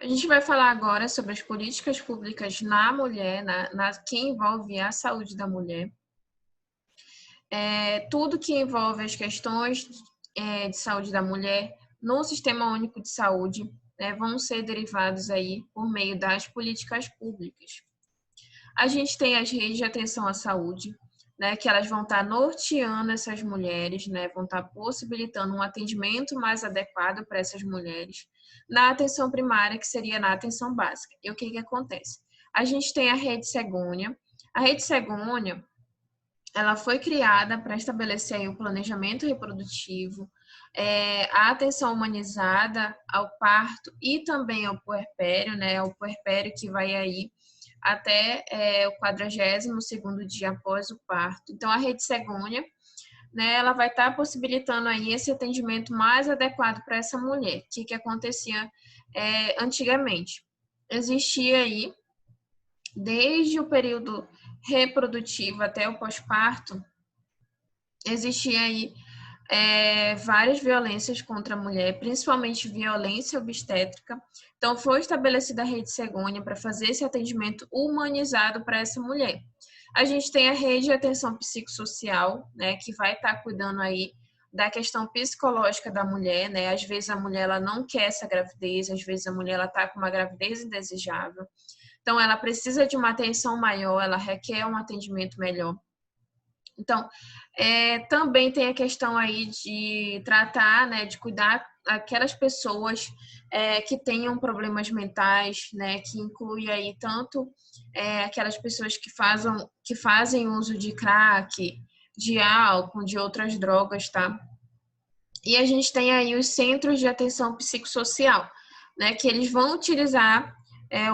A gente vai falar agora sobre as políticas públicas na mulher, que envolve a saúde da mulher. Tudo que envolve as questões de saúde da mulher no Sistema Único de Saúde, né, vão ser derivados aí por meio das políticas públicas. A gente tem as redes de atenção à saúde, né, que elas vão estar norteando essas mulheres, né, vão estar possibilitando um atendimento mais adequado para essas mulheres na atenção primária, que seria na atenção básica. E o que acontece? A gente tem a Rede Segônia. A Rede Segônia, ela foi criada para estabelecer aí o planejamento reprodutivo, a atenção humanizada ao parto e também ao puerpério, né, o puerpério que vai aí até o 42º dia após o parto. Então, a Rede Segônia, né, ela vai estar possibilitando aí esse atendimento mais adequado para essa mulher. O que acontecia antigamente? Existia aí, desde o período reprodutivo até o pós-parto, existia aí várias violências contra a mulher, principalmente violência obstétrica. Então, foi estabelecida a Rede Segônia para fazer esse atendimento humanizado para essa mulher. A gente tem a Rede de Atenção Psicossocial, né, que vai estar cuidando aí da questão psicológica da mulher, né? Às vezes a mulher ela não quer essa gravidez, às vezes a mulher ela está com uma gravidez indesejável. Então, ela precisa de uma atenção maior, ela requer um atendimento melhor. Então, também tem a questão aí de tratar, né, de cuidar aquelas pessoas que tenham problemas mentais, né, que inclui aí tanto aquelas pessoas que fazem uso de crack, de álcool, de outras drogas, tá? E a gente tem aí os centros de atenção psicossocial, né, que eles vão utilizar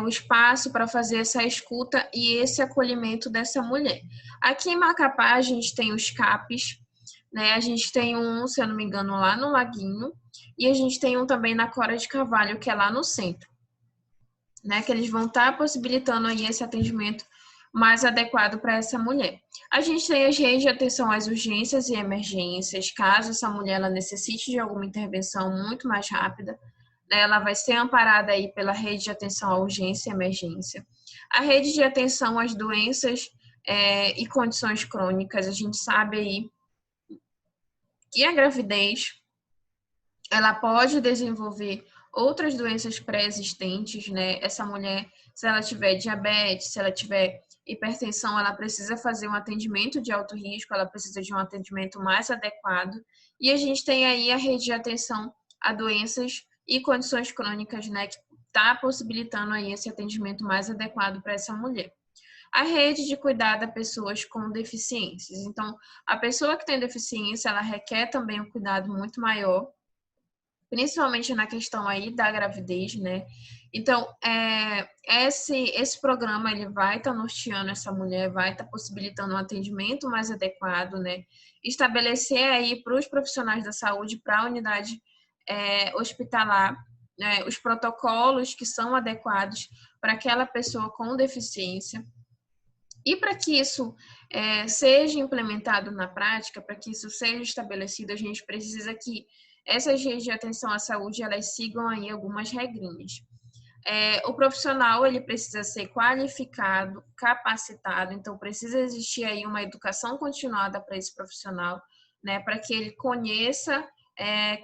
o espaço para fazer essa escuta e esse acolhimento dessa mulher. Aqui em Macapá, a gente tem os CAPs, né? A gente tem um, se eu não me engano, lá no Laguinho, e a gente tem um também na Cora de Carvalho, que é lá no centro, né? Que eles vão estar possibilitando aí esse atendimento mais adequado para essa mulher. A gente tem as redes de atenção às urgências e emergências, caso essa mulher ela necessite de alguma intervenção muito mais rápida, ela vai ser amparada aí pela rede de atenção à urgência e emergência. A rede de atenção às doenças e condições crônicas, a gente sabe aí que a gravidez, ela pode desenvolver outras doenças pré-existentes, né? Essa mulher, se ela tiver diabetes, se ela tiver hipertensão, ela precisa fazer um atendimento de alto risco, ela precisa de um atendimento mais adequado. E a gente tem aí a rede de atenção a doenças e condições crônicas, né, que está possibilitando aí esse atendimento mais adequado para essa mulher. A rede de cuidado a pessoas com deficiências. Então, a pessoa que tem deficiência, ela requer também um cuidado muito maior, principalmente na questão aí da gravidez, né? Então, esse programa, ele vai estar norteando essa mulher, vai estar possibilitando um atendimento mais adequado, né? Estabelecer aí para os profissionais da saúde, para a unidade hospitalar, né, os protocolos que são adequados para aquela pessoa com deficiência. E para que isso seja implementado na prática, para que isso seja estabelecido, a gente precisa que essas redes de atenção à saúde, elas sigam aí algumas regrinhas. O profissional, ele precisa ser qualificado, capacitado, então precisa existir aí uma educação continuada para esse profissional, né, para que ele conheça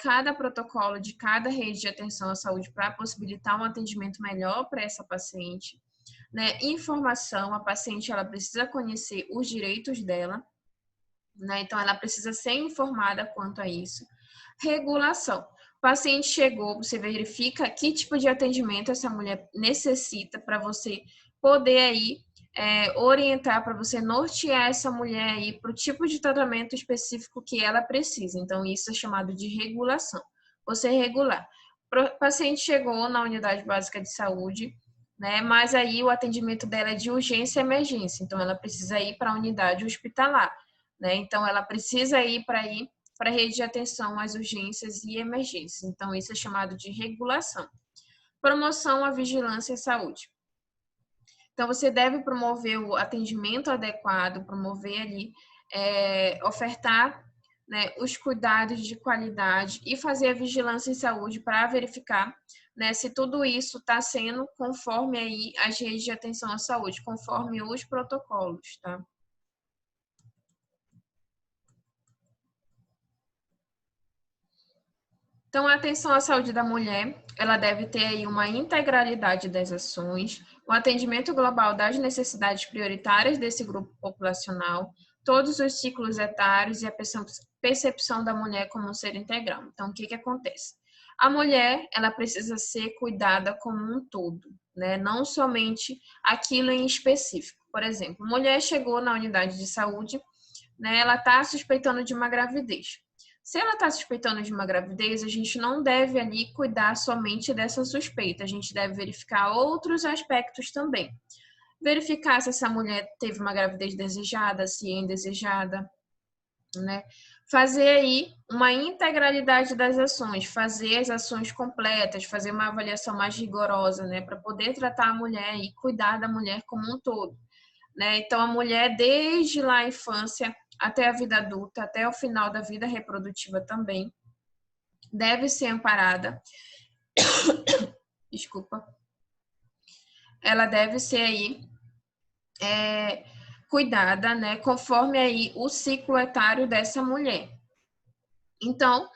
cada protocolo de cada rede de atenção à saúde para possibilitar um atendimento melhor para essa paciente. Né? Informação, a paciente ela precisa conhecer os direitos dela, né? Então ela precisa ser informada quanto a isso. Regulação. O paciente chegou, você verifica que tipo de atendimento essa mulher necessita para você poder aí orientar, para você nortear essa mulher aí para o tipo de tratamento específico que ela precisa. Então isso é chamado de regulação. Você regular. O paciente chegou na unidade básica de saúde, né? Mas aí o atendimento dela é de urgência e emergência, então ela precisa ir para a unidade hospitalar, né? Então ela precisa ir para a rede de atenção às urgências e emergências. Então isso é chamado de regulação. Promoção à vigilância em saúde. Então você deve promover o atendimento adequado, promover ali, ofertar né, os cuidados de qualidade e fazer a vigilância em saúde para verificar, né, se tudo isso está sendo conforme aí as redes de atenção à saúde, conforme os protocolos, tá? Então, a atenção à saúde da mulher, ela deve ter aí uma integralidade das ações, o atendimento global das necessidades prioritárias desse grupo populacional, todos os ciclos etários e a percepção da mulher como um ser integral. Então, o que que acontece? A mulher, ela precisa ser cuidada como um todo, né? Não somente aquilo em específico. Por exemplo, mulher chegou na unidade de saúde, né? Ela está suspeitando de uma gravidez. Se ela está suspeitando de uma gravidez, a gente não deve ali cuidar somente dessa suspeita, a gente deve verificar outros aspectos também. Verificar se essa mulher teve uma gravidez desejada, se é indesejada, né? Fazer aí uma integralidade das ações, fazer as ações completas, fazer uma avaliação mais rigorosa, né? Para poder tratar a mulher e cuidar da mulher como um todo, né? Então, a mulher, desde lá a infância até a vida adulta, até o final da vida reprodutiva também, deve ser amparada. Desculpa. Ela deve ser aí cuidada, né? Conforme aí o ciclo etário dessa mulher. Então,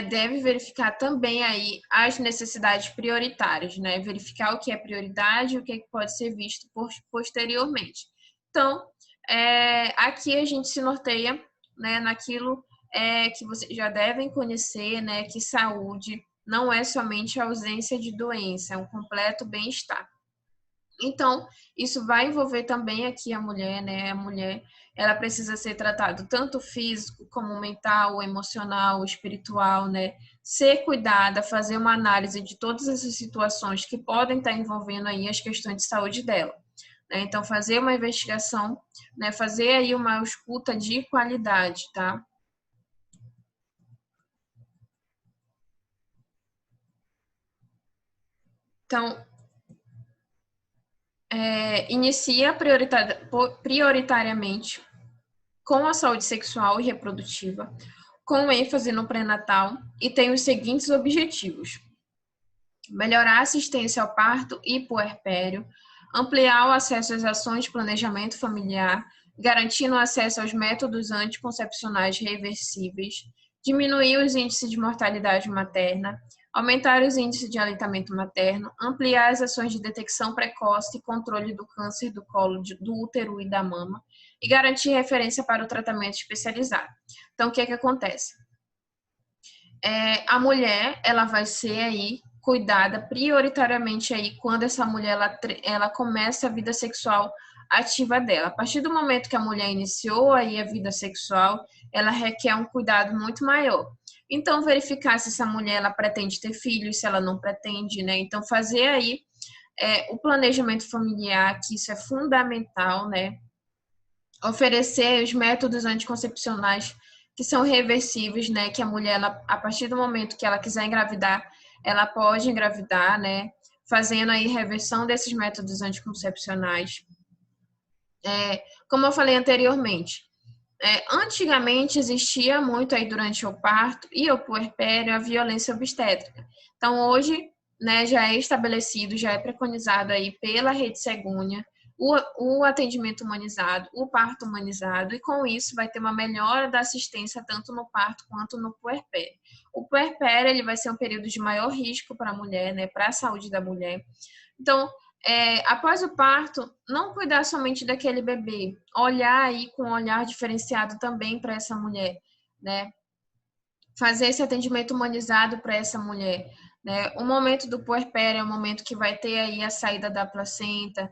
deve verificar também aí as necessidades prioritárias, né? Verificar o que é prioridade e o que pode ser visto posteriormente. Então, aqui a gente se norteia, né, naquilo que vocês já devem conhecer, né? Que saúde não é somente a ausência de doença, é um completo bem-estar. Então, isso vai envolver também aqui a mulher, né? A mulher, ela precisa ser tratada tanto físico como mental, emocional, espiritual, né? Ser cuidada, fazer uma análise de todas essas situações que podem estar envolvendo aí as questões de saúde dela, né? Então, fazer uma investigação, né? Fazer aí uma escuta de qualidade, tá? Então, inicia prioritariamente com a saúde sexual e reprodutiva, com ênfase no pré-natal e tem os seguintes objetivos: melhorar a assistência ao parto e puerpério, ampliar o acesso às ações de planejamento familiar, garantindo o acesso aos métodos anticoncepcionais reversíveis, diminuir os índices de mortalidade materna, aumentar os índices de aleitamento materno, ampliar as ações de detecção precoce e controle do câncer do colo do útero e da mama e garantir referência para o tratamento especializado. Então, o que é que acontece? A mulher, ela vai ser aí cuidada prioritariamente aí quando essa mulher ela começa a vida sexual ativa dela. A partir do momento que a mulher iniciou aí a vida sexual, ela requer um cuidado muito maior. Então, verificar se essa mulher ela pretende ter filhos, se ela não pretende, né? Então, fazer aí o planejamento familiar, que isso é fundamental, né? Oferecer os métodos anticoncepcionais que são reversíveis, né? Que a mulher, ela, a partir do momento que ela quiser engravidar, ela pode engravidar, né? Fazendo aí reversão desses métodos anticoncepcionais. Como eu falei anteriormente, antigamente existia muito aí durante o parto e o puerpério a violência obstétrica. Então, hoje, né, já é estabelecido, já é preconizado aí pela Rede Segúnia o atendimento humanizado, o parto humanizado, e com isso vai ter uma melhora da assistência tanto no parto quanto no puerpério. O puerpério, ele vai ser um período de maior risco para a mulher, né, para a saúde da mulher. Então, após o parto, não cuidar somente daquele bebê, olhar aí com um olhar diferenciado também para essa mulher, né? Fazer esse atendimento humanizado para essa mulher, né? O momento do puerpério é o momento que vai ter aí a saída da placenta,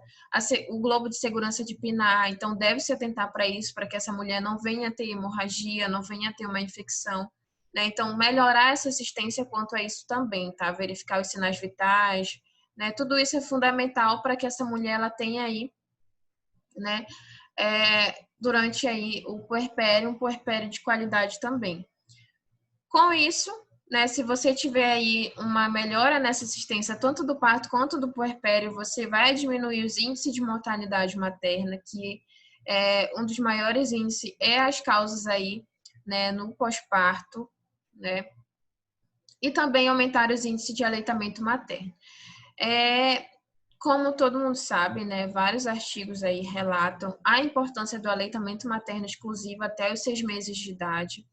o globo de segurança de Pinar, então deve se atentar para isso, para que essa mulher não venha ter hemorragia, não venha ter uma infecção, né? Então, melhorar essa assistência quanto a isso também, tá? Verificar os sinais vitais, né? Tudo isso é fundamental para que essa mulher ela tenha aí, né? Durante aí o puerpério, um puerpério de qualidade também. Com isso, né, se você tiver aí uma melhora nessa assistência, tanto do parto quanto do puerpério, você vai diminuir os índices de mortalidade materna, que um dos maiores índices as causas aí né, no pós-parto, né, e também aumentar os índices de aleitamento materno. Como todo mundo sabe, né, vários artigos aí relatam a importância do aleitamento materno exclusivo até os 6 meses de idade.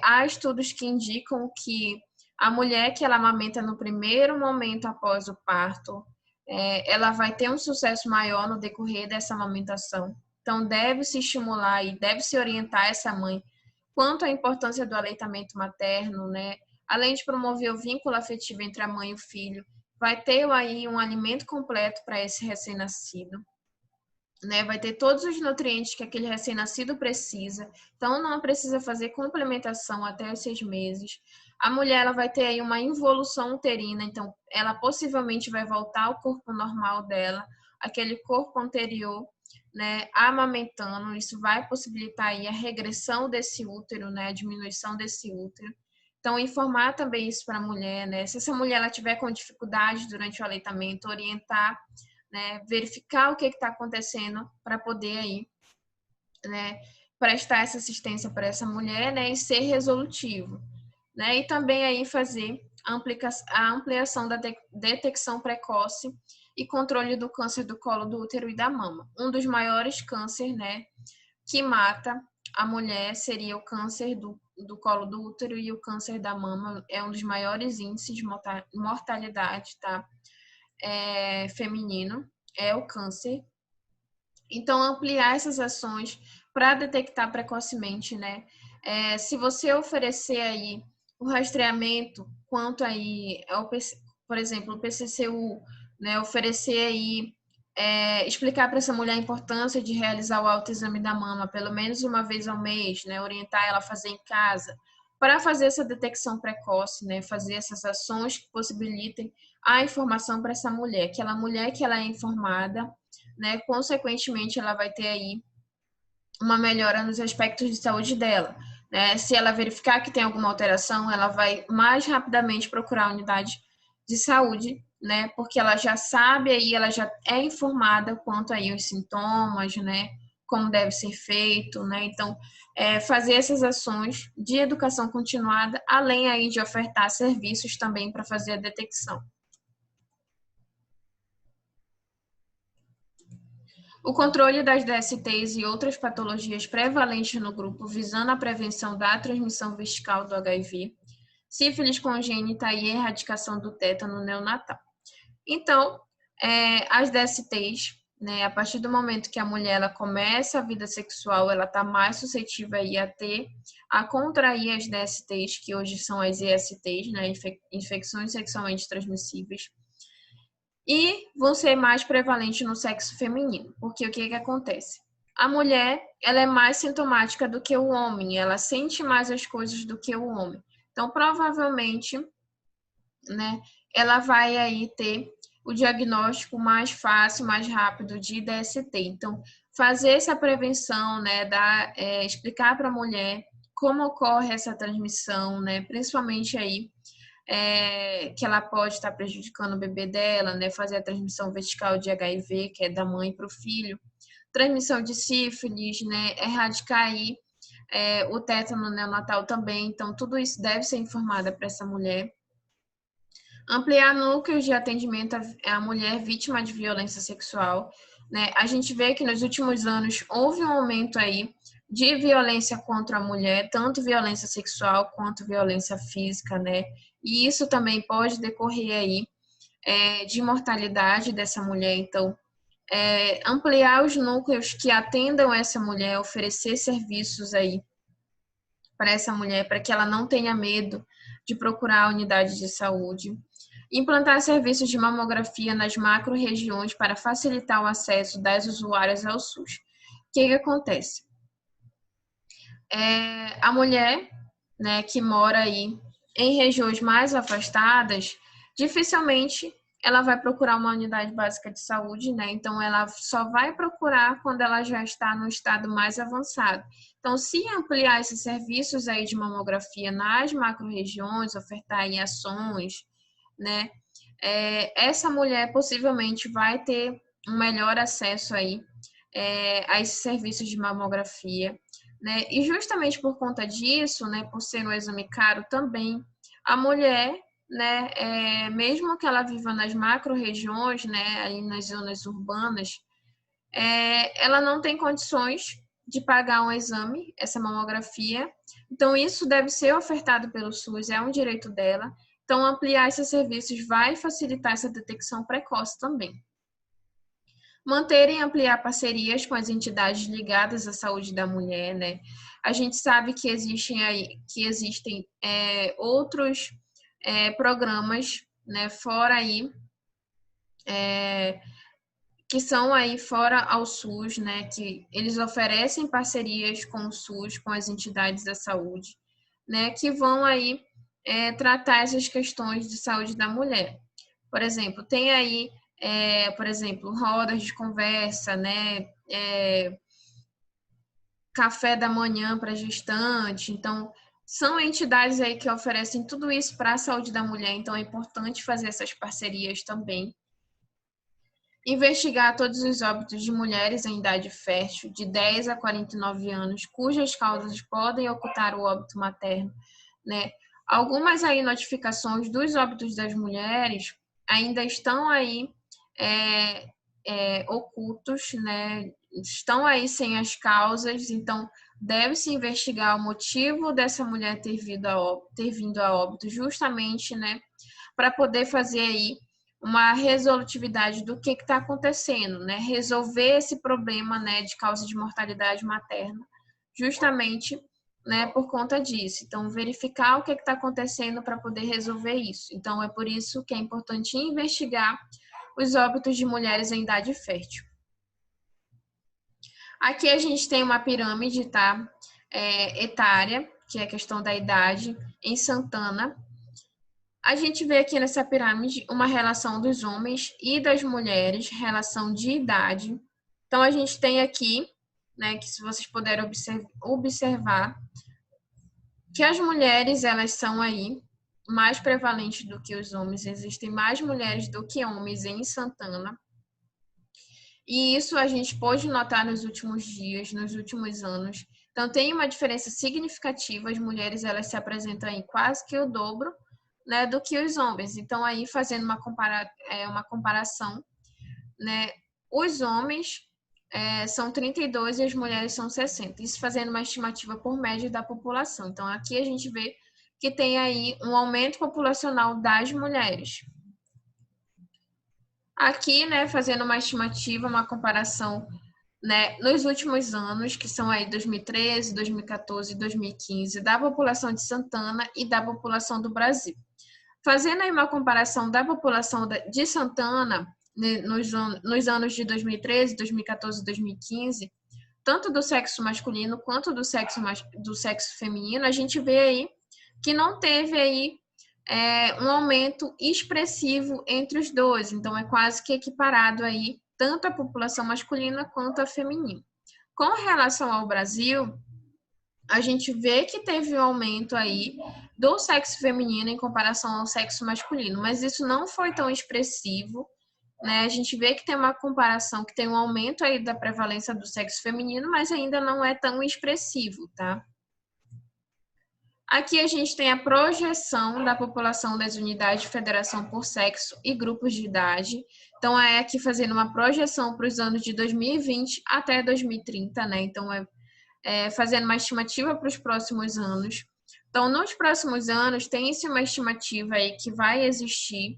Há estudos que indicam que a mulher que ela amamenta no primeiro momento após o parto, ela vai ter um sucesso maior no decorrer dessa amamentação. Então, deve-se estimular e deve-se orientar essa mãe quanto à importância do aleitamento materno, né? Além de promover o vínculo afetivo entre a mãe e o filho, vai ter aí um alimento completo para esse recém-nascido, né? Vai ter todos os nutrientes que aquele recém-nascido precisa, então não precisa fazer complementação até os 6 meses. A mulher ela vai ter aí uma involução uterina, então ela possivelmente vai voltar ao corpo normal dela, aquele corpo anterior, né, amamentando. Isso vai possibilitar aí a regressão desse útero, né, a diminuição desse útero. Então, informar também isso para a mulher, né? Se essa mulher ela tiver com dificuldade durante o aleitamento, orientar, né? Verificar o que está acontecendo para poder aí, né? Prestar essa assistência para essa mulher, né? E ser resolutivo, né? E também aí fazer a ampliação da detecção precoce e controle do câncer do colo do útero e da mama. Um dos maiores cânceres, né? Que mata a mulher seria o câncer do colo do útero, e o câncer da mama é um dos maiores índices de mortalidade, tá? Feminino, é o câncer. Então, ampliar essas ações para detectar precocemente, né? Se você oferecer aí o rastreamento quanto aí, por exemplo, o PCCU, né? Oferecer aí explicar para essa mulher a importância de realizar o autoexame da mama pelo menos uma vez ao mês, né? Orientar ela a fazer em casa, para fazer essa detecção precoce, né? Fazer essas ações que possibilitem a informação para essa mulher, aquela mulher que ela é informada, né? Consequentemente, ela vai ter aí uma melhora nos aspectos de saúde dela, né? Se ela verificar que tem alguma alteração, ela vai mais rapidamente procurar a unidade de saúde, né? Porque ela já sabe aí, ela já é informada quanto aí os sintomas, né? Como deve ser feito, né? Então, fazer essas ações de educação continuada, além aí de ofertar serviços também para fazer a detecção. O controle das DSTs e outras patologias prevalentes no grupo, visando a prevenção da transmissão vertical do HIV, sífilis congênita e erradicação do tétano neonatal. Então, as DSTs, né, a partir do momento que a mulher ela começa a vida sexual, ela está mais suscetível aí a contrair as DSTs, que hoje são as ESTs, né, infecções sexualmente transmissíveis, e vão ser mais prevalentes no sexo feminino, porque o que acontece? A mulher, ela é mais sintomática do que o homem, ela sente mais as coisas do que o homem. Então, provavelmente, né, ela vai aí ter o diagnóstico mais fácil, mais rápido de DST. Então, fazer essa prevenção, né, explicar para a mulher como ocorre essa transmissão, né, principalmente aí que ela pode estar prejudicando o bebê dela, né? Fazer a transmissão vertical de HIV, que é da mãe para o filho, transmissão de sífilis, né? Erradicar aí o tétano neonatal também. Então, tudo isso deve ser informada para essa mulher. Ampliar núcleos de atendimento à mulher vítima de violência sexual, né? A gente vê que nos últimos anos houve um aumento aí de violência contra a mulher, tanto violência sexual quanto violência física, né? E isso também pode decorrer aí de mortalidade dessa mulher. Então, ampliar os núcleos que atendam essa mulher, oferecer serviços aí para essa mulher, para que ela não tenha medo de procurar a unidade de saúde. Implantar serviços de mamografia nas macro-regiões para facilitar o acesso das usuárias ao SUS. O que acontece? A mulher, né, que mora aí em regiões mais afastadas, dificilmente ela vai procurar uma unidade básica de saúde, né? Então, ela só vai procurar quando ela já está no estado mais avançado. Então, se ampliar esses serviços aí de mamografia nas macro-regiões, ofertar aí ações, né? Essa mulher possivelmente vai ter um melhor acesso aí a esses serviços de mamografia, né? E justamente por conta disso, né, por ser um exame caro também, a mulher, né, mesmo que ela viva nas macro-regiões, né, aí nas zonas urbanas, ela não tem condições de pagar um exame, essa mamografia. Então, isso deve ser ofertado pelo SUS, é um direito dela. Então, ampliar esses serviços vai facilitar essa detecção precoce também. Manter e ampliar parcerias com as entidades ligadas à saúde da mulher, né? A gente sabe que existem outros programas, né, fora aí, que são aí fora ao SUS, né, que eles oferecem parcerias com o SUS, com as entidades da saúde, né, que vão aí tratar essas questões de saúde da mulher. Por exemplo, tem aí, por exemplo, rodas de conversa, né, café da manhã para gestante. Então, são entidades aí que oferecem tudo isso para a saúde da mulher, então é importante fazer essas parcerias também. Investigar todos os óbitos de mulheres em idade fértil, de 10 a 49 anos, cujas causas podem ocultar o óbito materno, né? Algumas aí notificações dos óbitos das mulheres ainda estão aí ocultos, né? Estão aí sem as causas, então deve-se investigar o motivo dessa mulher ter vindo a óbito, justamente, né? Para poder fazer aí uma resolutividade do que está acontecendo, né? Resolver esse problema, né, de causa de mortalidade materna, justamente, né, por conta disso. Então, verificar o que está acontecendo para poder resolver isso. Então, é por isso que é importante investigar os óbitos de mulheres em idade fértil. Aqui a gente tem uma pirâmide, tá? Etária, que é a questão da idade, em Santana. A gente vê aqui nessa pirâmide uma relação dos homens e das mulheres, relação de idade. Então, a gente tem aqui, né, que se vocês puderem observar, que as mulheres, elas são aí mais prevalentes do que os homens. Existem mais mulheres do que homens em Santana. E isso a gente pôde notar nos últimos dias, nos últimos anos. Então, tem uma diferença significativa. As mulheres, elas se apresentam em quase que o dobro, né, do que os homens. Então, aí, fazendo uma comparação, né, os homens são 32 e as mulheres são 60. Isso fazendo uma estimativa por média da população. Então, aqui a gente vê que tem aí um aumento populacional das mulheres. Aqui, né, fazendo uma estimativa, uma comparação, né, nos últimos anos, que são aí 2013, 2014 e 2015, da população de Santana e da população do Brasil. Fazendo aí uma comparação da população de Santana, né, nos anos de 2013, 2014 e 2015, tanto do sexo masculino quanto do sexo feminino, a gente vê aí que não teve aí um aumento expressivo entre os dois. Então, é quase que equiparado aí tanto a população masculina quanto a feminina. Com relação ao Brasil, a gente vê que teve um aumento aí do sexo feminino em comparação ao sexo masculino, mas isso não foi tão expressivo, né? A gente vê que tem uma comparação, que tem um aumento aí da prevalência do sexo feminino, mas ainda não é tão expressivo, tá? Aqui a gente tem a projeção da população das unidades de federação por sexo e grupos de idade. Então, é aqui fazendo uma projeção para os anos de 2020 até 2030, né? Então, fazendo uma estimativa para os próximos anos. Então, nos próximos anos, tem-se uma estimativa aí que vai existir,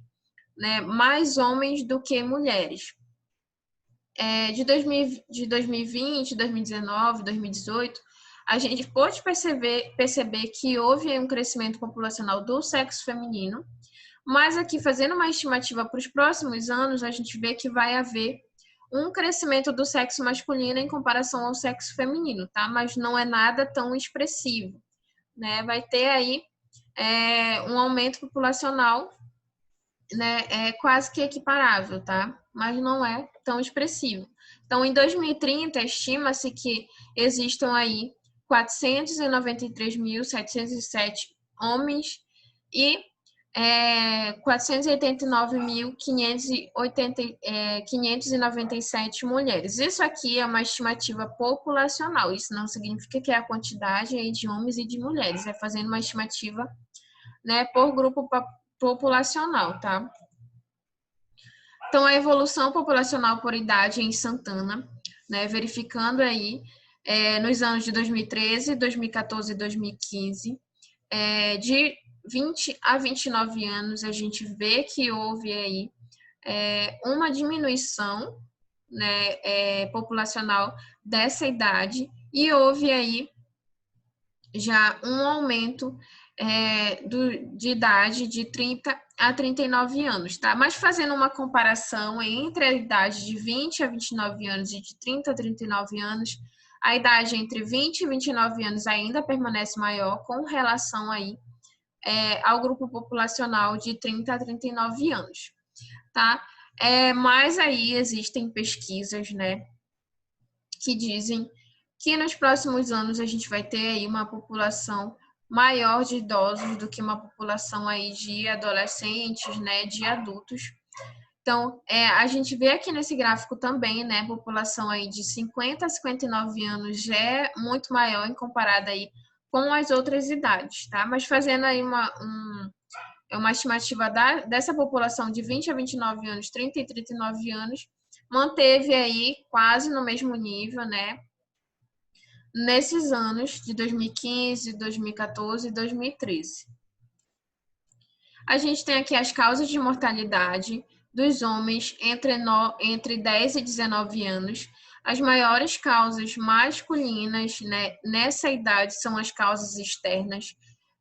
né, mais homens do que mulheres. De 2020, 2019, 2018, a gente pode perceber que houve um crescimento populacional do sexo feminino, mas aqui, fazendo uma estimativa para os próximos anos, a gente vê que vai haver um crescimento do sexo masculino em comparação ao sexo feminino, tá? Mas não é nada tão expressivo, né? Vai ter aí um aumento populacional, né? Quase que equiparável, tá? Mas não é tão expressivo. Então, em 2030, estima-se que existam aí 493.707 homens e 489.597 mulheres. Isso aqui é uma estimativa populacional. Isso não significa que é a quantidade aí de homens e de mulheres. É fazendo uma estimativa, né, por grupo populacional, tá? Então, a evolução populacional por idade em Santana, né, verificando aí nos anos de 2013, 2014 e 2015, de 20 a 29 anos, a gente vê que houve aí uma diminuição, né, populacional dessa idade e houve aí já um aumento de idade de 30 a 39 anos, tá? Mas fazendo uma comparação entre a idade de 20 a 29 anos e de 30 a 39 anos, a idade entre 20 e 29 anos ainda permanece maior com relação aí ao grupo populacional de 30 a 39 anos, tá? Mas aí existem pesquisas, né, que dizem que nos próximos anos a gente vai ter aí uma população maior de idosos do que uma população aí de adolescentes, né, de adultos. Então, a gente vê aqui nesse gráfico também, né, a população aí de 50 a 59 anos já é muito maior em comparada aí com as outras idades, tá? Mas fazendo aí uma estimativa dessa população de 20 a 29 anos, 30 e 39 anos, manteve aí quase no mesmo nível, né? Nesses anos de 2015, 2014 e 2013. A gente tem aqui as causas de mortalidade dos homens entre 10 e 19 anos. As maiores causas masculinas, né, nessa idade são as causas externas,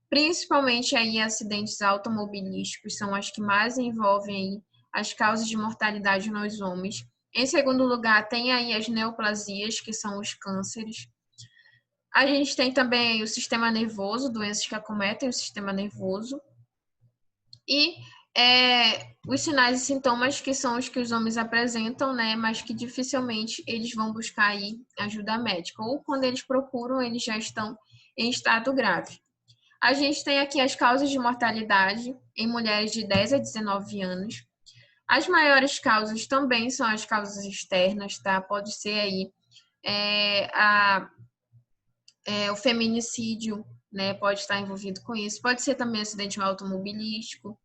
principalmente aí acidentes automobilísticos, são as que mais envolvem aí as causas de mortalidade nos homens. Em segundo lugar, tem aí as neoplasias, que são os cânceres. A gente tem também o sistema nervoso, doenças que acometem o sistema nervoso. E os sinais e sintomas, que são os que os homens apresentam, né, mas que dificilmente eles vão buscar aí ajuda médica. Ou quando eles procuram, eles já estão em estado grave. A gente tem aqui as causas de mortalidade em mulheres de 10 a 19 anos. As maiores causas também são as causas externas, tá? Pode ser aí o feminicídio, né? Pode estar envolvido com isso. Pode ser também acidente automobilístico.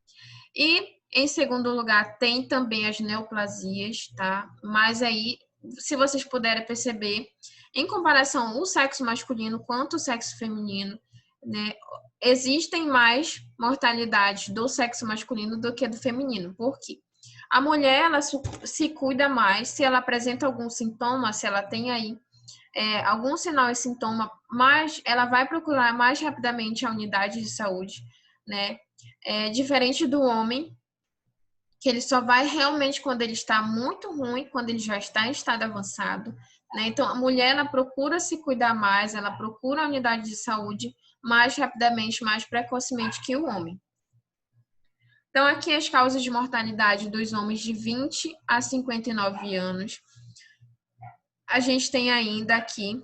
E, em segundo lugar, tem também as neoplasias, tá? Mas aí, se vocês puderem perceber, em comparação o sexo masculino quanto o sexo feminino, né, existem mais mortalidades do sexo masculino do que do feminino. Por quê? A mulher, ela se cuida mais, se ela apresenta algum sintoma, se ela tem aí algum sinal e sintoma, mas ela vai procurar mais rapidamente a unidade de saúde, né? Diferente do homem, que ele só vai realmente quando ele está muito ruim, quando ele já está em estado avançado, né? Então, a mulher, ela procura se cuidar mais, ela procura a unidade de saúde mais rapidamente, mais precocemente que o homem. Então, aqui as causas de mortalidade dos homens de 20 a 59 anos. A gente tem ainda aqui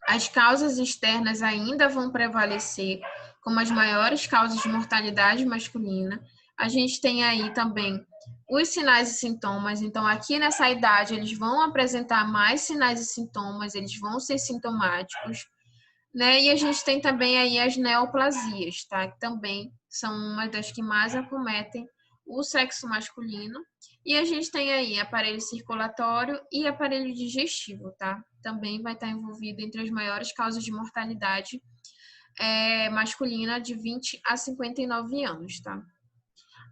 as causas externas ainda vão prevalecer como as maiores causas de mortalidade masculina. A gente tem aí também os sinais e sintomas. Então, aqui nessa idade, eles vão apresentar mais sinais e sintomas, eles vão ser sintomáticos, né? E a gente tem também aí as neoplasias, tá? Que também são uma das que mais acometem o sexo masculino. E a gente tem aí aparelho circulatório e aparelho digestivo, tá? Também vai estar envolvido entre as maiores causas de mortalidade masculina de 20 a 59 anos, tá?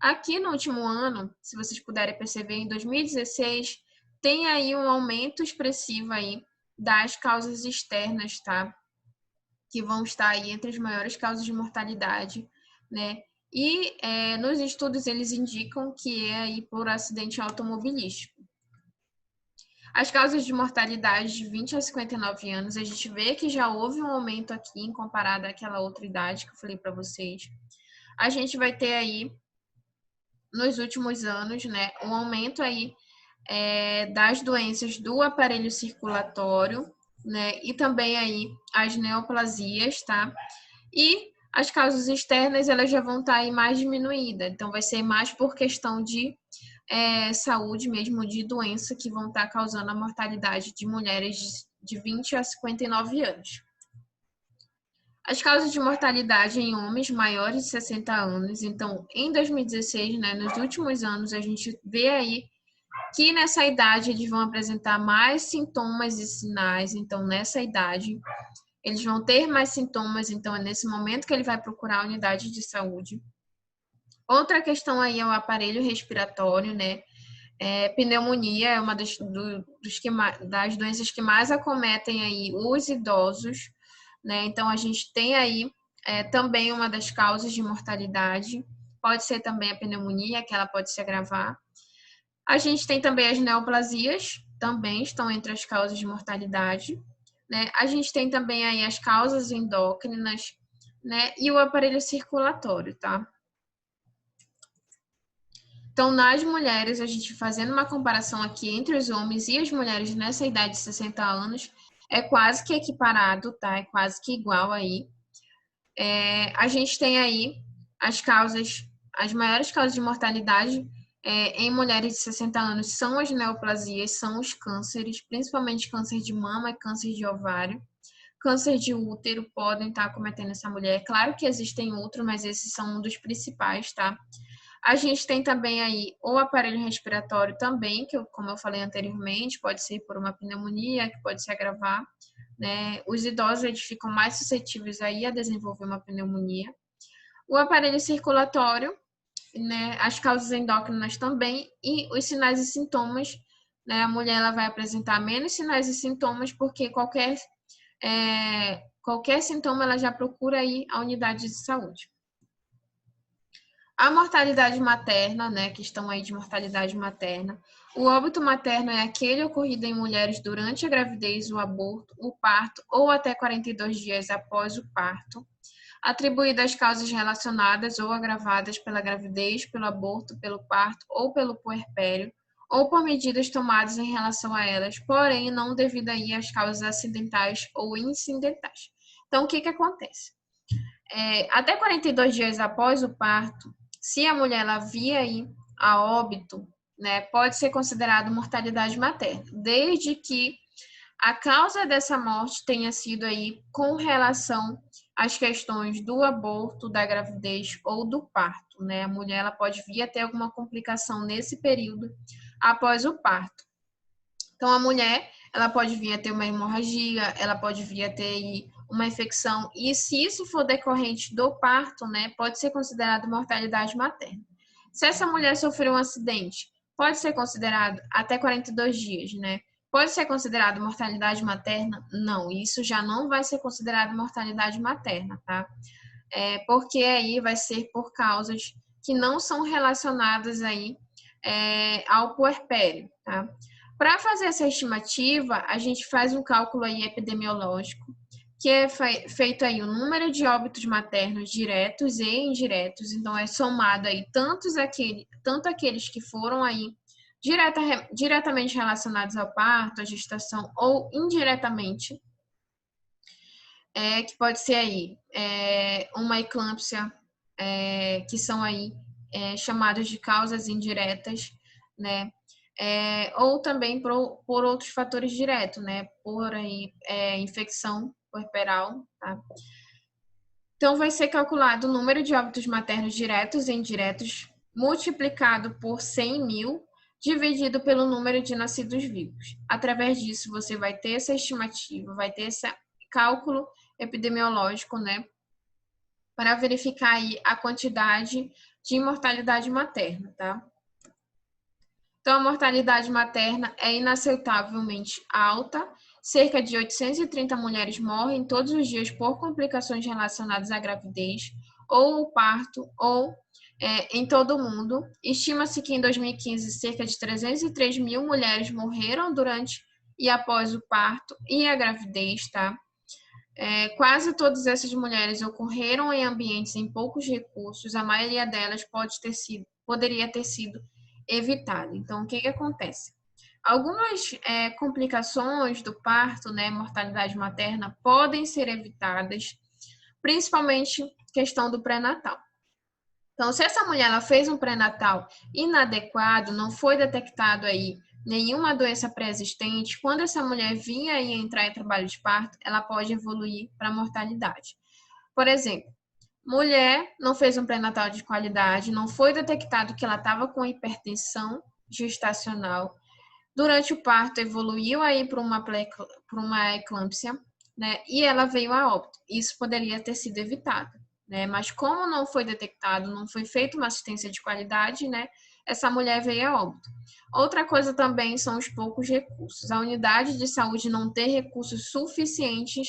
Aqui no último ano, se vocês puderem perceber, em 2016, tem aí um aumento expressivo aí das causas externas, tá? Que vão estar aí entre as maiores causas de mortalidade, né? E nos estudos eles indicam que é aí por acidente automobilístico. As causas de mortalidade de 20 a 59 anos, a gente vê que já houve um aumento aqui em comparado àquela outra idade que eu falei para vocês. A gente vai ter aí, nos últimos anos, né, um aumento aí das doenças do aparelho circulatório, né, e também aí as neoplasias, tá? E As causas externas, elas já vão estar aí mais diminuídas, então vai ser mais por questão de saúde mesmo, de doença, que vão estar causando a mortalidade de mulheres de 20 a 59 anos. As causas de mortalidade em homens maiores de 60 anos, então, em 2016, né, nos últimos anos, a gente vê aí que nessa idade eles vão apresentar mais sintomas e sinais, então, nessa idade, eles vão ter mais sintomas, então, é nesse momento que ele vai procurar a unidade de saúde. Outra questão aí é o aparelho respiratório, né? Pneumonia é uma das doenças que mais acometem aí os idosos, né? Então, a gente tem aí também uma das causas de mortalidade. Pode ser também a pneumonia, que ela pode se agravar. A gente tem também as neoplasias, também estão entre as causas de mortalidade, né? A gente tem também aí as causas endócrinas, né? E o aparelho circulatório, tá? Então, nas mulheres, a gente fazendo uma comparação aqui entre os homens e as mulheres nessa idade de 60 anos, é quase que equiparado, tá? É quase que igual aí. A gente tem aí as maiores causas de mortalidade em mulheres de 60 anos são as neoplasias, são os cânceres, principalmente câncer de mama e câncer de ovário. Câncer de útero podem estar cometendo essa mulher. Claro que existem outros, mas esses são um dos principais, tá? A gente tem também aí o aparelho respiratório também, que como eu falei anteriormente, pode ser por uma pneumonia, que pode se agravar, né? Os idosos eles ficam mais suscetíveis aí a desenvolver uma pneumonia. O aparelho circulatório, né? As causas endócrinas também e os sinais e sintomas, né? A mulher ela vai apresentar menos sinais e sintomas porque qualquer sintoma ela já procura aí a unidade de saúde. A mortalidade materna, né, questão aí de mortalidade materna. O óbito materno é aquele ocorrido em mulheres durante a gravidez, o aborto, o parto ou até 42 dias após o parto, atribuído às causas relacionadas ou agravadas pela gravidez, pelo aborto, pelo parto ou pelo puerpério, ou por medidas tomadas em relação a elas, porém não devido aí às causas acidentais ou incidentais. Então, o que acontece? Até 42 dias após o parto, se a mulher ela vir aí a óbito, né, pode ser considerado mortalidade materna, desde que a causa dessa morte tenha sido aí com relação às questões do aborto, da gravidez ou do parto, né? A mulher ela pode vir a ter alguma complicação nesse período após o parto. Então a mulher, ela pode vir a ter uma hemorragia, ela pode vir a ter aí uma infecção, e se isso for decorrente do parto, né, pode ser considerado mortalidade materna. Se essa mulher sofreu um acidente, pode ser considerado até 42 dias, né? Pode ser considerado mortalidade materna? Não, isso já não vai ser considerado mortalidade materna, tá? Porque aí vai ser por causas que não são relacionadas aí ao puerpério, tá? Para fazer essa estimativa, a gente faz um cálculo aí epidemiológico, que é feito aí o número de óbitos maternos diretos e indiretos, então é somado aí tanto aqueles que foram aí diretamente relacionados ao parto, à gestação ou indiretamente, que pode ser aí uma eclâmpsia, que são aí chamadas de causas indiretas, né? Ou também por outros fatores diretos, né? Por aí, infecção puerperal, tá? Então, vai ser calculado o número de óbitos maternos diretos e indiretos multiplicado por 100 mil, dividido pelo número de nascidos vivos. Através disso, você vai ter essa estimativa, vai ter esse cálculo epidemiológico, né? Para verificar aí a quantidade de mortalidade materna, tá? Então, a mortalidade materna é inaceitavelmente alta. Cerca de 830 mulheres morrem todos os dias por complicações relacionadas à gravidez ou o parto, ou em todo o mundo. Estima-se que em 2015, cerca de 303 mil mulheres morreram durante e após o parto e a gravidez, tá? Quase todas essas mulheres ocorreram em ambientes em poucos recursos, a maioria delas poderia ter sido evitada. Então, o que acontece? Algumas complicações do parto, né, mortalidade materna, podem ser evitadas principalmente questão do pré-natal. Então, se essa mulher ela fez um pré-natal inadequado, não foi detectado aí nenhuma doença pré-existente, quando essa mulher vinha aí entrar em trabalho de parto, ela pode evoluir para a mortalidade. Por exemplo, mulher não fez um pré-natal de qualidade, não foi detectado que ela estava com hipertensão gestacional. Durante o parto, evoluiu aí para uma eclâmpsia, né? E ela veio a óbito. Isso poderia ter sido evitado, né? Mas como não foi detectado, não foi feita uma assistência de qualidade, né? Essa mulher veio a óbito. Outra coisa também são os poucos recursos. A unidade de saúde não ter recursos suficientes,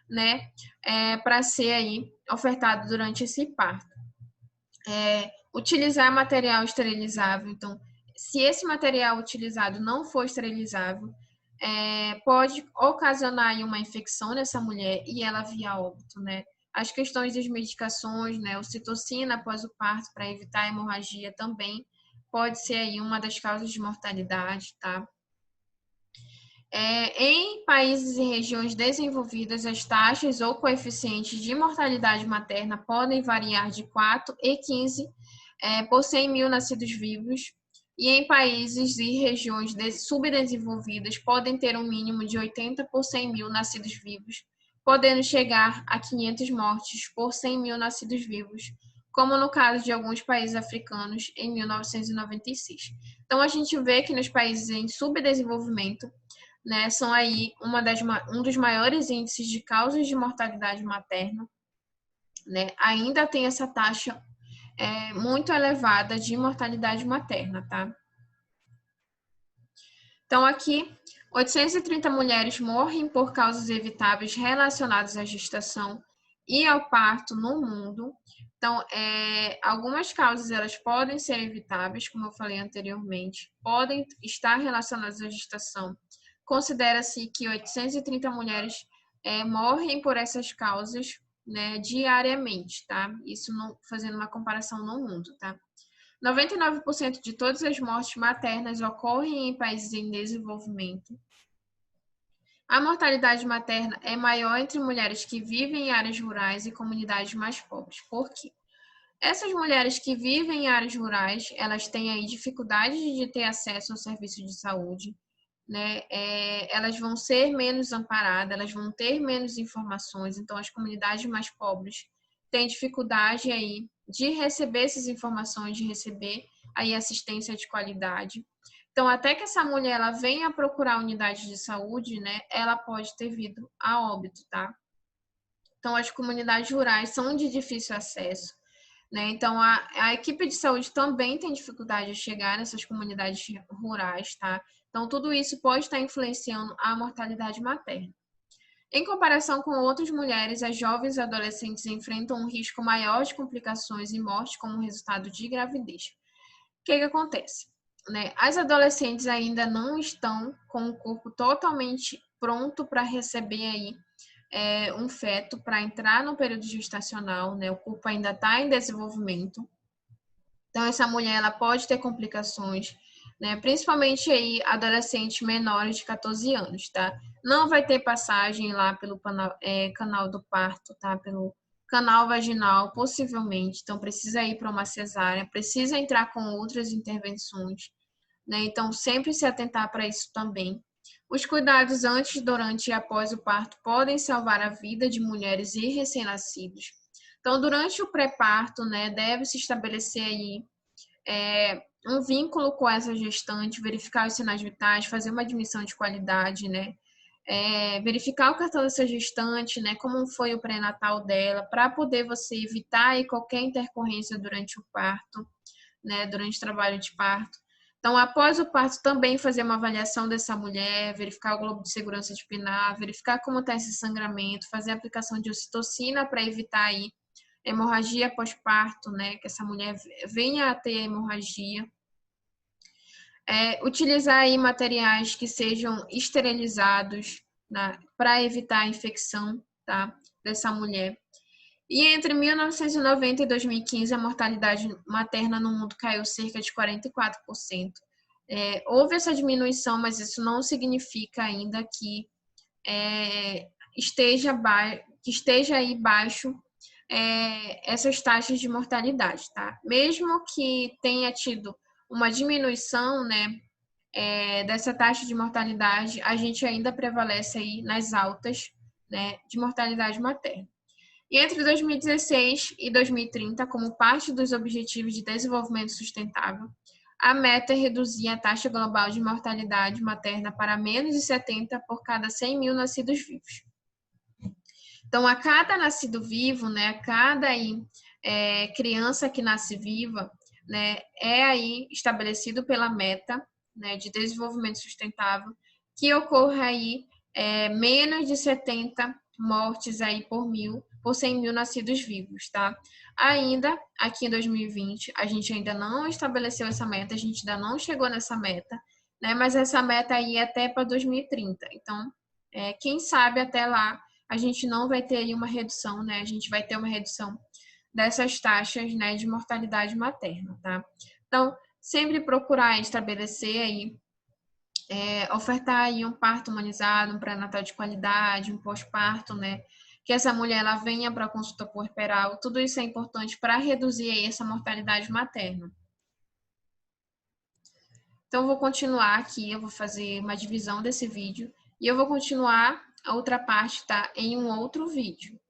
né, para ser aí ofertado durante esse parto. Utilizar material esterilizável. Então, se esse material utilizado não for esterilizável, pode ocasionar aí uma infecção nessa mulher e ela vir a óbito, né? As questões das medicações, né? Ocitocina após o parto para evitar a hemorragia também pode ser aí uma das causas de mortalidade, tá? Em países e regiões desenvolvidas, as taxas ou coeficientes de mortalidade materna podem variar de 4 e 15 por 100 mil nascidos vivos, e em países e regiões subdesenvolvidas podem ter um mínimo de 80 por 100 mil nascidos vivos, podendo chegar a 500 mortes por 100 mil nascidos vivos, como no caso de alguns países africanos em 1996. Então, a gente vê que nos países em subdesenvolvimento, né, são aí um dos maiores índices de causas de mortalidade materna, né, ainda tem essa taxa muito elevada de mortalidade materna, tá? Então, aqui, 830 mulheres morrem por causas evitáveis relacionadas à gestação e ao parto no mundo. Então, algumas causas elas podem ser evitáveis, como eu falei anteriormente, podem estar relacionadas à gestação. Considera-se que 830 mulheres morrem por essas causas, né, diariamente, tá? Isso fazendo uma comparação no mundo, tá? 99% de todas as mortes maternas ocorrem em países em desenvolvimento. A mortalidade materna é maior entre mulheres que vivem em áreas rurais e comunidades mais pobres. Por quê? Essas mulheres que vivem em áreas rurais, elas têm aí dificuldade de ter acesso ao serviço de saúde, né? Elas vão ser menos amparadas, elas vão ter menos informações. Então, as comunidades mais pobres têm dificuldade aí de receber essas informações, de receber aí assistência de qualidade. Então, até que essa mulher ela venha procurar a unidade de saúde, né? Ela pode ter vindo a óbito, tá? Então, as comunidades rurais são de difícil acesso, né? Então, a equipe de saúde também tem dificuldade de chegar nessas comunidades rurais, tá? Então, tudo isso pode estar influenciando a mortalidade materna. Em comparação com outras mulheres, as jovens e adolescentes enfrentam um risco maior de complicações e morte como resultado de gravidez. O que acontece? Né? As adolescentes ainda não estão com o corpo totalmente pronto para receber aí um feto, para entrar no período gestacional, né? O corpo ainda está em desenvolvimento. Então, essa mulher ela pode ter complicações, né? Principalmente aí adolescentes menores de 14 anos, tá? Não vai ter passagem lá pelo canal do parto, tá? Pelo canal vaginal, possivelmente. Então, precisa ir para uma cesárea, precisa entrar com outras intervenções, né? Então, sempre se atentar para isso também. Os cuidados antes, durante e após o parto podem salvar a vida de mulheres e recém-nascidos. Então, durante o pré-parto, né, deve-se estabelecer aí um vínculo com essa gestante, verificar os sinais vitais, fazer uma admissão de qualidade, né? Verificar o cartão dessa gestante, né? Como foi o pré-natal dela, para poder você evitar aí qualquer intercorrência durante o parto, né? Durante o trabalho de parto. Então, após o parto, também fazer uma avaliação dessa mulher, verificar o globo de segurança de Pinar, verificar como está esse sangramento, fazer a aplicação de ocitocina para evitar aí hemorragia pós-parto, né? Que essa mulher venha a ter hemorragia. Utilizar aí materiais que sejam esterilizados, né, para evitar a infecção, tá, dessa mulher. E entre 1990 e 2015, a mortalidade materna no mundo caiu cerca de 44%. Houve essa diminuição, mas isso não significa ainda que esteja que esteja aí baixo essas taxas de mortalidade, tá? Mesmo que tenha tido uma diminuição, né, dessa taxa de mortalidade, a gente ainda prevalece aí nas altas, né, de mortalidade materna. E entre 2016 e 2030, como parte dos Objetivos de Desenvolvimento Sustentável, a meta é reduzir a taxa global de mortalidade materna para menos de 70 por cada 100 mil nascidos vivos. Então, a cada nascido vivo, né, a cada criança que nasce viva, né, é aí estabelecido pela meta, né, de desenvolvimento sustentável, que ocorra aí menos de 70 mortes aí por 100 mil nascidos vivos, tá? Ainda aqui em 2020, a gente ainda não estabeleceu essa meta, a gente ainda não chegou nessa meta, né? Mas essa meta aí é até para 2030. Então, quem sabe até lá a gente não vai ter aí uma redução, né? A gente vai ter uma redução dessas taxas, né, de mortalidade materna, tá? Então, sempre procurar estabelecer aí ofertar aí um parto humanizado, um pré-natal de qualidade, um pós-parto, né? Que essa mulher ela venha para a consulta puerperal, tudo isso é importante para reduzir aí essa mortalidade materna. Então, eu vou continuar aqui, eu vou fazer uma divisão desse vídeo e eu vou continuar a outra parte, tá? Em um outro vídeo.